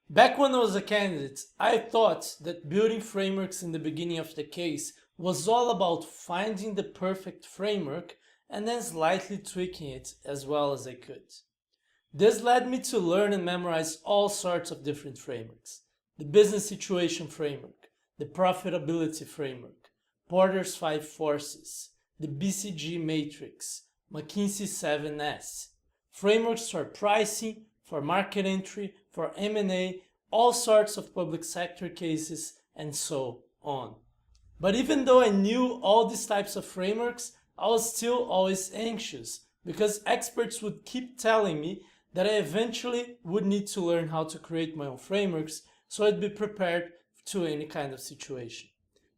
Back when I was a candidate, I thought that building frameworks in the beginning of the case was all about finding the perfect framework and then slightly tweaking it as well as I could. This led me to learn and memorize all sorts of different frameworks. The business situation framework, the profitability framework, Porter's 5 forces, the BCG matrix, McKinsey 7S, frameworks for pricing, for market entry, for M&A, all sorts of public sector cases, and so on. But even though I knew all these types of frameworks, I was still always anxious because experts would keep telling me that I eventually would need to learn how to create my own frameworks so I'd be prepared to any kind of situation.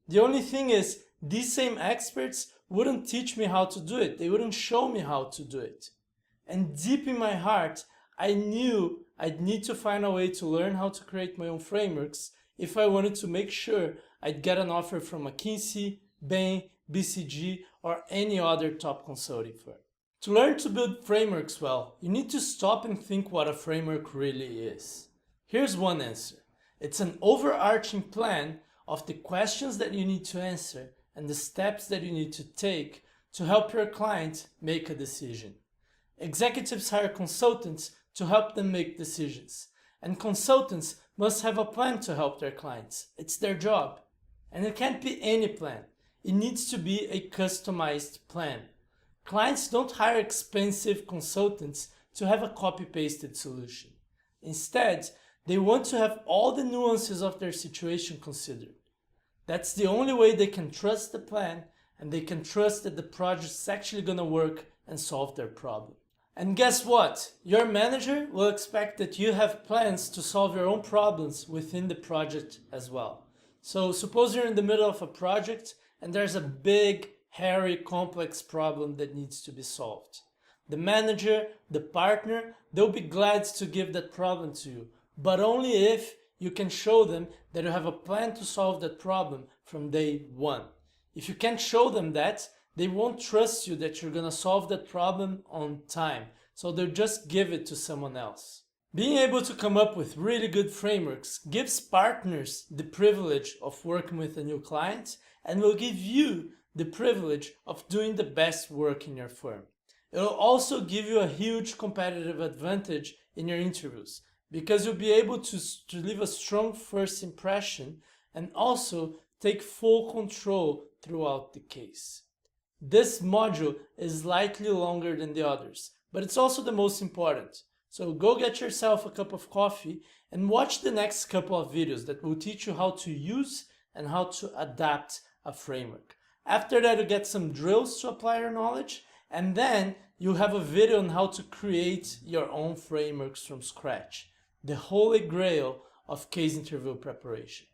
The only thing is, these same experts wouldn't teach me how to do it. They wouldn't show me how to do it. And deep in my heart, I knew I'd need to find a way to learn how to create my own frameworks if I wanted to make sure I'd get an offer from McKinsey, Bain, BCG, or any other top consulting firm. To learn to build frameworks well, you need to stop and think what a framework really is. Here's one answer. It's an overarching plan of the questions that you need to answer and the steps that you need to take to help your client make a decision. Executives hire consultants to help them make decisions, and consultants must have a plan to help their clients. It's their job. And it can't be any plan. It needs to be a customized plan. Clients don't hire expensive consultants to have a copy-pasted solution. Instead, they want to have all the nuances of their situation considered. That's the only way they can trust the plan, and they can trust that the project's actually going to work and solve their problem. And guess what? Your manager will expect that you have plans to solve your own problems within the project as well. So suppose you're in the middle of a project and there's a big, hairy, complex problem that needs to be solved. The manager, the partner, they'll be glad to give that problem to you, but only if you can show them that you have a plan to solve that problem from day one. If you can't show them that, they won't trust you that you're gonna solve that problem on time, so they'll just give it to someone else. Being able to come up with really good frameworks gives partners the privilege of working with a new client and will give you the privilege of doing the best work in your firm. It will also give you a huge competitive advantage in your interviews because you'll be able to leave a strong first impression and also take full control throughout the case. This module is slightly longer than the others, but it's also the most important. So go get yourself a cup of coffee and watch the next couple of videos that will teach you how to use and how to adapt a framework. After that, you get some drills to apply your knowledge, and then you have a video on how to create your own frameworks from scratch. The holy grail of case interview preparation.